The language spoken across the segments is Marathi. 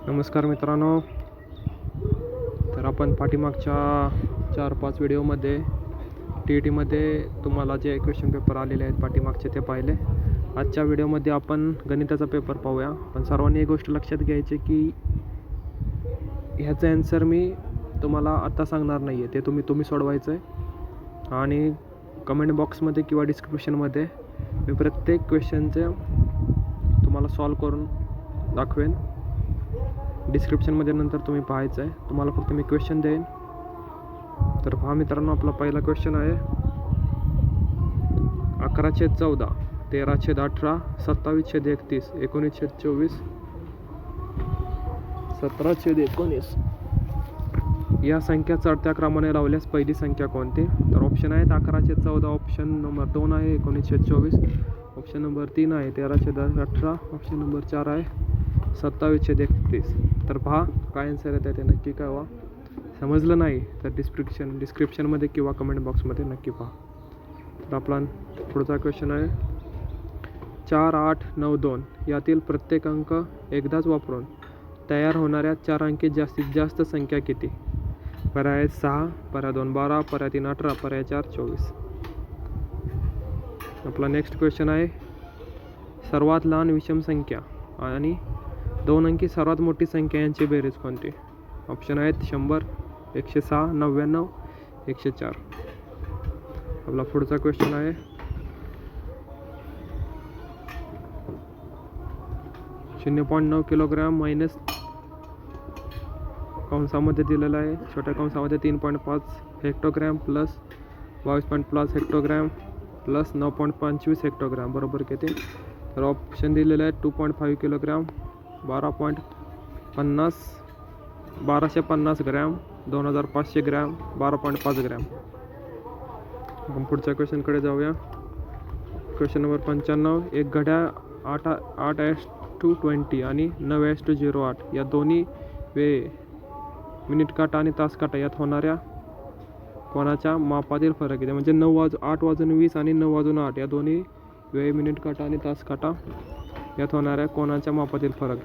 नमस्कार मित्रांनो. तर आपण पाठीमागच्या 4-5 व्हिडिओमध्ये TETमध्ये तुम्हाला जे क्वेश्चन पेपर आलेले आहेत पाठीमागचे ते पाहिले. आजच्या व्हिडिओमध्ये आपण गणिताचा पेपर पाहूया. पण सर्वांनी एक गोष्ट लक्षात घ्यायची की ह्याचं ॲन्सर मी तुम्हाला आत्ता सांगणार नाही आहे, ते तुम्ही सोडवायचं आहे. आणि कमेंट बॉक्समध्ये किंवा डिस्क्रिप्शनमध्ये मी प्रत्येक क्वेश्चनचे तुम्हाला सॉल्व करून दाखवेन. डिस्क्रिप्शनमध्ये नंतर तुम्ही पाहायचं आहे. तुम्हाला फक्त मी क्वेश्चन देईन. तर पहा मित्रांनो, आपला पहिला क्वेश्चन आहे 11/14, 13/18, 27/31, 19/24, 17/19 या संख्या चढत्या क्रमाने लावल्यास पहिली संख्या कोणती? तर ऑप्शन आहेत 11/14, ऑप्शन नंबर 2 आहे 19/24, ऑप्शन नंबर 3 आहे 13/18, ऑप्शन नंबर 4 आहे 27/31. तर पहा काय आन्सर येतं ते नक्की कळवा. समजलं नाही तर डिस्क्रिप्शनमध्ये किंवा कमेंट बॉक्समध्ये नक्की पहा. तर आपला पुढचा क्वेश्चन आहे 4, 8, 9, 2 यातील प्रत्येक अंक एकदाच वापरून तयार होणाऱ्या 4 अंकी जास्तीत जास्त संख्या किती? पर्याय 6, पर्याय 2 12, पर्याय 3 18, पर्याय 4 24. आपला नेक्स्ट क्वेश्चन आहे सर्वात लहान विषम संख्या आणि 2 अंकी सर्वात मोठी संख्या यांची बेरीज कोणती? ऑप्शन आहेत 100, 106, 99, 104. आपला पुढचा क्वेश्चन आहे 0.9 किलोग्राम मायनस कंसामध्ये दिलेला आहे छोट्या कंसामध्ये 3.5 हेक्टोग्रॅम प्लस 22.5 हेक्टोग्रॅम प्लस 9.25 हेक्टोग्रॅम बरोबर किती? तर ऑप्शन दिलेलं आहे 2.5 किलोग्राम, 1250 ग्रॅम, 2500 ग्रॅम, 12.5 ग्रॅम. आपण पुढच्या क्वेश्चनकडे जाऊया. क्वेश्चन नंबर 95, एक घड्याळ 8:20 आणि 9:08 या दोन्ही वेळे मिनिट काटा आणि तास काटा यात होणाऱ्या कोणाच्या मापातील फरक आहे? म्हणजे 8:20 आणि 9:08 या दोन्ही वेळे मिनिट काटा आणि तास काटा यात होणाऱ्या कोणाच्या मापातील फरक?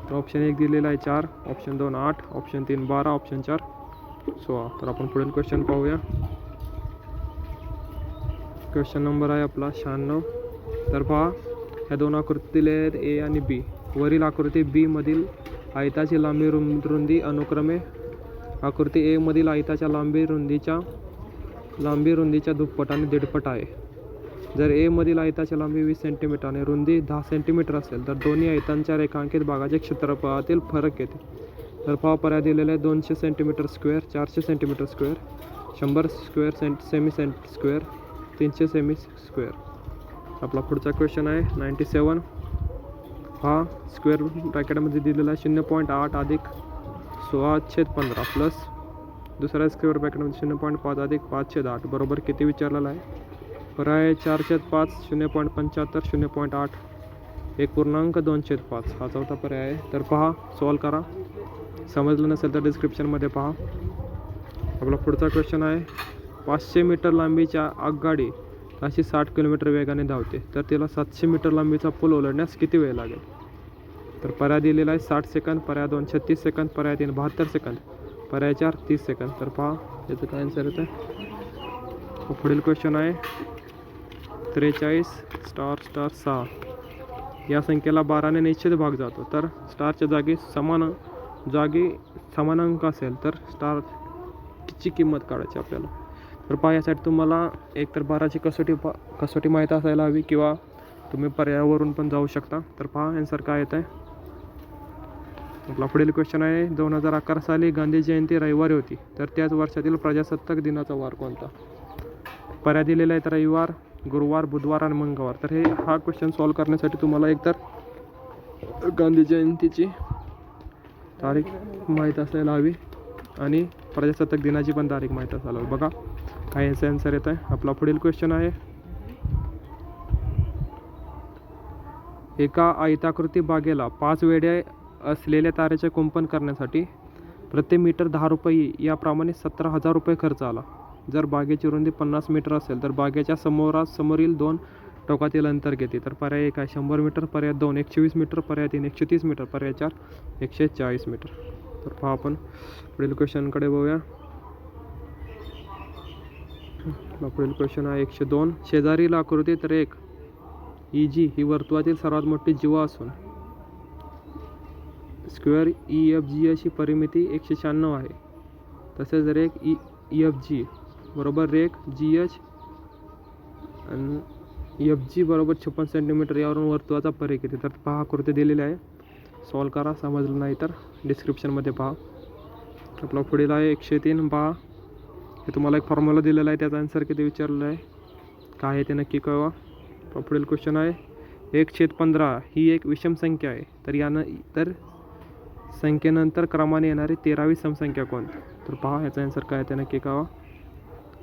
तर ऑप्शन 1 दिलेला आहे 4, ऑप्शन 2 8, ऑप्शन 3 12, ऑप्शन 4 16. तर आपण पुढील क्वेश्चन पाहूया. क्वेश्चन नंबर आहे आपला 96. तर पहा ह्या दोन आकृती दिल्या आहेत A आणि B. वरील आकृती B मधील आयताची लांबी रुंदी अनुक्रमे आकृती A मधील आयताच्या लांबी रुंदीच्या दुप्पट आणि दीडपट आहे. जर A मधील आयताची लांबी 20 सेंटीमीटर आणि रुंदी 10 सेंटीमीटर असेल तर दोन्ही आयतांच्या रेखांकित भागाचे क्षेत्रफळातील फरक येते. तर पहा पर्याय दिलेले आहे 200 centimetre square, 400 centimetre square, 100 square semi square, 300 semi square. आपला पुढचा क्वेश्चन आहे 97. हा स्क्वेअर ब्रॅकेटमध्ये दिलेला आहे 0.8 अधिक 16/15 प्लस दुसऱ्या स्क्वेअर ब्रॅकेटमध्ये 0.5 अधिक 5/8 बरोबर किती विचारलेला आहे? पर्याय 4/5, 0.75, 0.8, 1.2/5 हा चौथा पर्याय आहे. तर पहा सॉल्व करा. समजलं नसेल तर डिस्क्रिप्शनमध्ये पहा. आपला पुढचा क्वेश्चन आहे 500 मीटर लांबीच्या आगगाडी अशी 60 किलोमीटर वेगाने धावते तर तिला 700 मीटर लांबीचा पूल ओलांडण्यास किती वेळ लागेल? तर पर्याय दिलेला आहे 60 सेकंद, पर्याय 2 36 सेकंद, पर्याय 3 72 सेकंद, पर्याय 4 30 सेकंद. तर पहा याचं काय आन्सर येतं. पुढील क्वेश्चन आहे 43*6 या संख्येला 12ने निश्चित भाग जातो तर स्टारच्या जागी समान अंक असेल तर स्टारची किंमत काढायची आपल्याला. तर पहा यासाठी तुम्हाला एकतर 12ची कसोटी माहीत असायला हवी किंवा तुम्ही पर्यायावरून पण जाऊ शकता. तर पहा आन्सर काय येत आहे. आपला पुढील क्वेश्चन आहे 2011 साली गांधी जयंती रविवारी होती तर त्याच वर्षातील प्रजासत्ताक दिनाचा वार कोणता? पर्याय दिलेला आहेत रविवार, गुरुवार, बुधवार आणि मंगळवार. तर हा क्वेश्चन सॉल्व करण्यासाठी तुम्हाला एकतर गांधी जयंतीची तारीख माहीत असायला हवी आणि प्रजासत्ताक दिनाची पण तारीख माहीत असायला हवी. बघा काय याचं आन्सर येत आहे. आपला पुढील क्वेश्चन आहे एका आयताकृती बागेला 5 वेढे असलेल्या तारेचे कुंपण करण्यासाठी प्रति मीटर 10 रुपये याप्रमाणे 17,000 रुपये खर्च आला. जर बागेची रुंदी 50 मीटर असेल तर बागेच्या समोरील 2 टोकातील अंतर किती? तर पर्याय 1 आहे 100 मीटर, पर्याय 2 120 मीटर, पर्याय 3 130 मीटर, पर्याय 4 140 मीटर. तर पहा आपण पुढील क्वेश्चनकडे बघूया. पुढील क्वेश्चन आहे 102. शेजारील आकृतीत रेख EG ही वर्तुळातील सर्वात मोठी जीवा असून स्क्वेअर EFG अशी परिमिती 196 आहे. तसेच रेख EFG बरोबर रेख GH आणि EFG बरोबर 56 सेंटीमीटर यावरून वर्तुळाचा परिघ किती? तर पहा आकृती दिलेली आहे, सॉल्व करा. समजलं नाही तर डिस्क्रिप्शनमध्ये पहा. आपला पुढील आहे 103. पहा हे तुम्हाला एक फॉर्म्युला दिलेला आहे, त्याचा आन्सर किती विचारलेला आहे, काय आहे ते नक्की कळवा. पुढील क्वेश्चन आहे 1/15 ही एक विषम संख्या आहे, तर संख्येनंतर क्रमाने येणारी 13वी समसंख्या कोणती? तर पहा ह्याचा आन्सर काय आहे ते नक्की कळवा.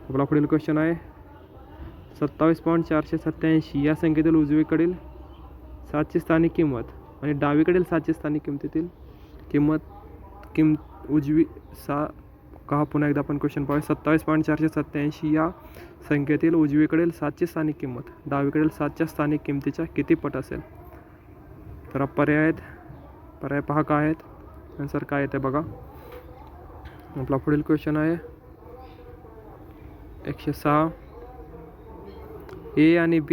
आपला पुढील क्वेश्चन आहे 27.487 या संख्येतील उजवीकडील 7ची स्थानिक किंमत आणि डावीकडील 7ची स्थानिक किंमतीतील उजवी पुन्हा एकदा आपण क्वेश्चन पाहूया. 27.487 या संख्येतील उजवीकडील 7ची स्थानिक किंमत डावीकडील 7च्या स्थानिक किंमतीच्या किती पट असेल? तर पर्याय पहा काय आहेत, आन्सर काय येते बघा. आपला पुढील क्वेश्चन आहे 106. A आणि B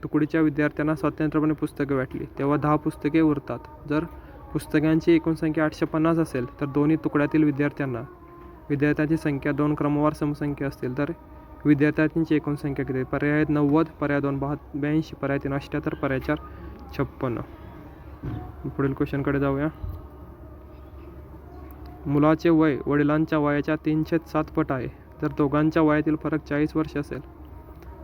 तुकडीच्या विद्यार्थ्यांना स्वतंत्रपणे पुस्तके वाटली तेव्हा 10 पुस्तके उरतात. जर पुस्तकांची एकूण संख्या 850 असेल तर दोन्ही तुकड्यातील विद्यार्थ्यांची संख्या 2 क्रमवार समसंख्या असतील तर विद्यार्थ्यांची एकूण संख्या किती? पर्याय 90, पर्याय 2 82, पर्याय 3 78, पर्याय 4 56. पुढील क्वेश्चनकडे जाऊया. मुलाचे वय वडिलांच्या वयाच्या 3/7 पट आहे. जर दोघांच्या वयातील फरक 40 वर्ष असेल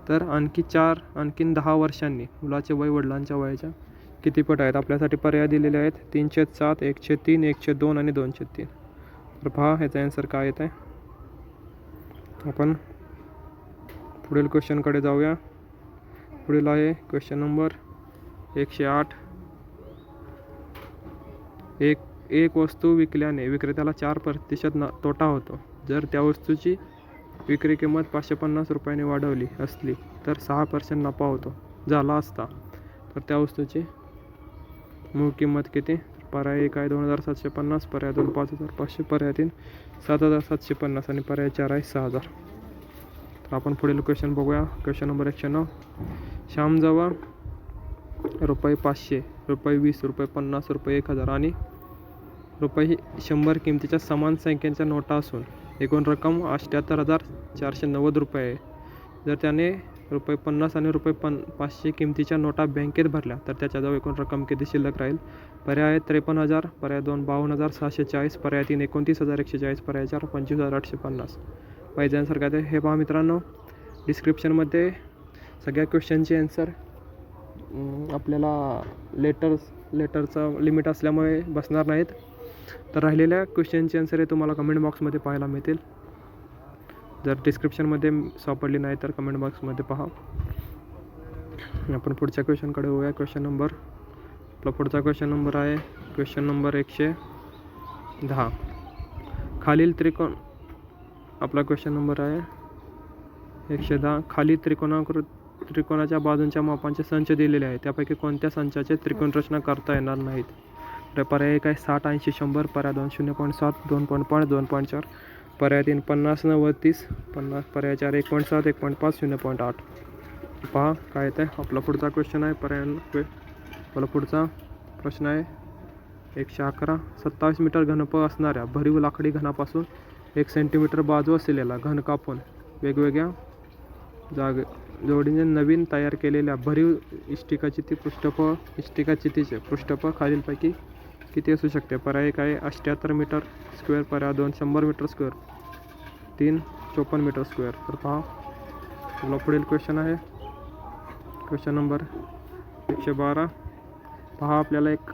तर आणखीन 10 वर्षांनी मुलाचे वय वडिलांच्या वयाच्या किती पट आहेत? आपल्यासाठी पर्याय दिलेले आहेत 3/7, 1/3, 1/2 आणि 2/3. तर पहा ह्याचा आन्सर काय येत आहे. आपण पुढील क्वेश्चनकडे जाऊया. पुढील आहे क्वेश्चन नंबर 108. एक वस्तू विकल्याने विक्रेत्याला 4% तोटा होतो. जर त्या वस्तूची विक्री किंमत 550 रुपयांनी वाढवली असली तर 6% नफा झाला असता तर त्या वस्तूची मूळ किंमत किती? पर्याय 1 आहे 2750, पर्याय 2 5500, पर्याय 3 7750 आणि पर्याय 4 आहे 6000. तर आपण पुढील क्वेश्चन बघूया. Question number 109. श्यामजवळ ₹500, ₹20, ₹50, ₹1000 आणि ₹100 किमतीच्या समान संख्येच्या नोटा असून एकूण रक्कम 78,490 रुपये आहे. जर त्याने ₹50 आणि ₹500 किमतीच्या नोटा बँकेत भरल्या तर त्याच्याजवळ एकूण रक्कम किती शिल्लक राहील? पर्याय 53,000, पर्याय 2 52,640, पर्याय 3 29,140, पर्याय 4 25,850. पाहिजे आन्सर काय ते हे पहा मित्रांनो. डिस्क्रिप्शनमध्ये सगळ्या क्वेश्चनचे आन्सर आपल्याला लेटरचं लिमिट असल्यामुळे बसणार नाहीत. तर राहिलेल्या क्वेश्चनचे आन्सर हे तुम्हाला कमेंट बॉक्समध्ये पाहायला मिळतील. जर डिस्क्रिप्शनमध्ये सापडली नाही तर कमेंट बॉक्समध्ये पहा. आपण पुढच्या क्वेश्चनकडे होऊया. पुढचा क्वेश्चन नंबर आहे क्वेश्चन नंबर 110. खालील आपला क्वेश्चन नंबर आहे 110. खाली त्रिकोणाच्या बाजूंच्या मापांचे संच दिलेले आहे, त्यापैकी कोणत्या संचाचे त्रिकोण रचना करता येणार नाहीत? तर पर्याय 1 आहे 60, 80, 100, पर्याय 2 0.7, 2.5, 2.4, पर्याय 3 50, 90, 30, 50, पर्याय 4 1.7, 1.5, 0.8. पहा काय येतं आहे. आपला पुढचा क्वेश्चन आहे आपला पुढचा प्रश्न आहे 111. 27 मीटर घनफळ असणाऱ्या भरीव लाकडी घनापासून 1 सेंटीमीटर बाजू असलेला घन कापून वेगवेगळ्या जोडीने नवीन तयार केलेल्या भरीव इष्टिकाचितीचे पृष्ठफळ खालीलपैकी किती असू शकते? पर्याय 1 आहे 78 मीटर स्क्वेअर, पर्याय 2 100 मीटर स्क्वेअर, 3 54 मीटर स्क्वेअर. तर पहा आपला पुढील क्वेश्चन आहे क्वेश्चन नंबर 112. पहा आपल्याला एक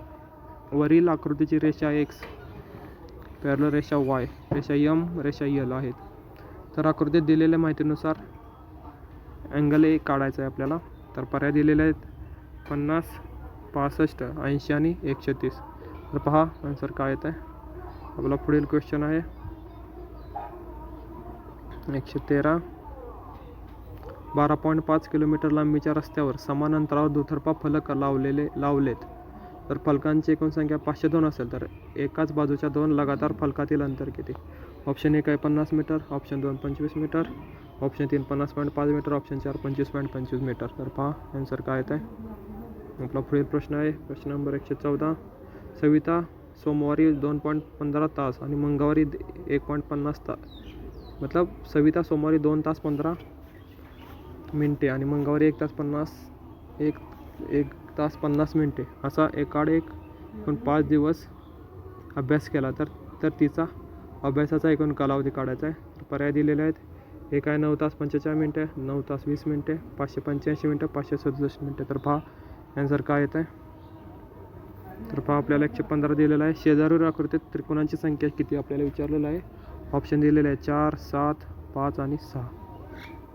वरील आकृतीची रेषा X, पॅरलल रेषा Y, रेषा M, रेषा L आहेत. तर आकृतीत दिलेल्या माहितीनुसार अँगल A काढायचा आहे आपल्याला. तर पर्याय दिलेले आहेत 50, 65, 80 आणि 130. तर पहा आन्सर काय येत आहे. आपला पुढील क्वेश्चन आहे 113. 12.5 किलोमीटर लांबीच्या रस्त्यावर समान अंतरावर दुतर्फा फलक लावलेत तर फलकांची एकूण संख्या 502 असेल तर एकाच बाजूच्या 2 लगातार फलकातील अंतर किती? ऑप्शन 1 आहे 50 metre, option 2 25 metre, option 3 50.5 metre, option 4 25.25 metre. तर पहा आन्सर काय येत आहे. आपला पुढील प्रश्न आहे प्रश्न नंबर 114. सविता सोमवारी 2.15 तास आणि मंगळवारी 1.50 तास मतलब सविता सोमवारी 2 तास 15 मिनटे आणि मंगळवारी 1 तास 50 मिनटे असा एकूण 5 दिवस अभ्यास केला तर तिचा अभ्यासाचा एकूण कालावधी काढायचा आहे. तर पर्याय दिलेले आहेत. एक आहे 9 तास 45 मिनटे, 9 तास 20 मिनटे, 585 मिनटे, 567 मिनटे. तर पहा आन्सर काय येत आहे. तर पहा आपल्याला 115 दिलेला आहे. शेजारील आकृतीत त्रिकोणांची संख्या किती आपल्याला विचारलेलं आहे. ऑप्शन दिलेले आहे 4, 7, 5 आणि 6.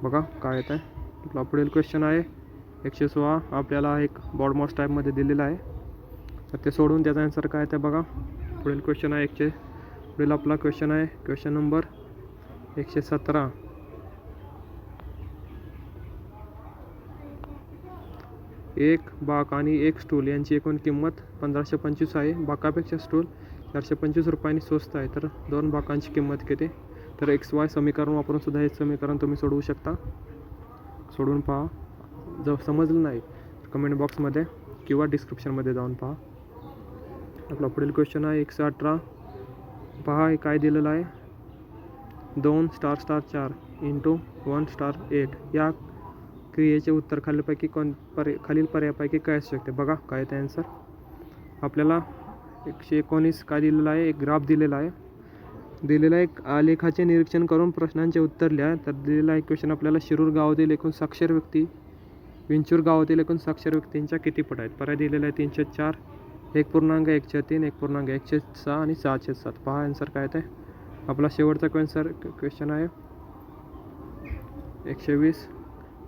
बघा काय येत आहे. आपला पुढील क्वेश्चन आहे 116. आपल्याला एक बॉडमॉस टाईपमध्ये दिलेला आहे तर ते सोडून त्याचा आन्सर काय येतं बघा. पुढील क्वेश्चन आहे पुढील आपला क्वेश्चन आहे क्वेश्चन नंबर 117. एक बाक आणि एक स्टूल यांची एकूण किंमत 1525 आहे. बाकापेक्षा स्टूल 425 रुपयांनी स्वस्त आहे तर 2 बाकांची किंमत किती? तर XY समीकरण वापरून सुद्धा हे समीकरण तुम्ही सोडवू शकता. सोडून पहा. जर समजलं नाही कमेंट बॉक्समध्ये किंवा डिस्क्रिप्शनमध्ये जाऊन पहा. आपला पुढील क्वेश्चन आहे 118. पहा हे काय दिलेलं आहे. 2 * 4 × 1 * 8 या क्रियेचे उत्तर खालील पर्यायापैकी काय असू शकते. बघा काय आहे आन्सर. आपल्याला 119 काय दिलेलं आहे. एक ग्राफ दिलेला आहे. दिलेला एक आलेखाचे निरीक्षण करून प्रश्नांचे उत्तर लिहा. तर दिलेला एक क्वेश्चन आपल्याला शिरूर गावातील एकूण साक्षर व्यक्ती विंचूर गावातील एकूण साक्षर व्यक्तींच्या किती पट आहेत. पर्याय दिलेला आहे 304, 1.1/3, 1.1/6 आणि 6/7. पहा आन्सर काय आहे. आपला शेवटचा क्वेश्चन आहे 120.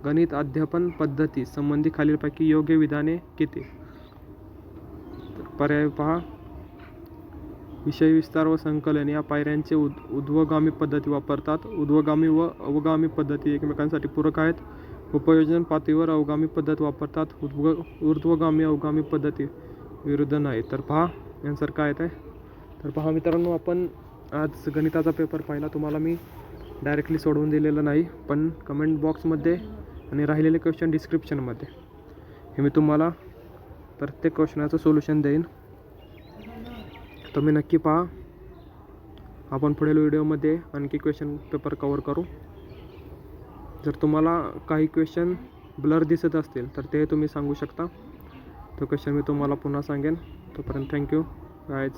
गणित अध्यापन पद्धती संबंधी खालीलपैकी योग्य विधाने किती. पर्याय पहा. विषय विस्तार व संकलन या पायऱ्यांचे ऊर्ध्वगामी पद्धती वापरतात. ऊर्ध्वगामी व अवगामी पद्धती एकमेकांसाठी पूरक आहेत. उपयोजन पातळीवर अवगामी पद्धत वापरतात. ऊर्ध्वगामी अवगामी पद्धती विरुद्ध नाही. तर पहा आन्सर काय आहे. तर पहा मित्रांनो आपण आज गणिताचा पेपर पाहिला. तुम्हाला मी डायरेक्टली सोडवून दिलेलं नाही पण कमेंट बॉक्समध्ये आणि राहिलेले क्वेश्चन डिस्क्रिप्शनमध्ये हे मी तुम्हाला प्रत्येक क्वेश्चनाचं सोल्युशन देईन. तुम्ही नक्की पहा. आपण पुढील व्हिडिओमध्ये आणखी क्वेश्चन पेपर कवर करू. जर तुम्हाला काही क्वेश्चन ब्लर दिसत असतील तर ते तुम्ही सांगू शकता. तो क्वेश्चन मी तुम्हाला पुन्हा सांगेन. तोपर्यंत थँक्यू गायज.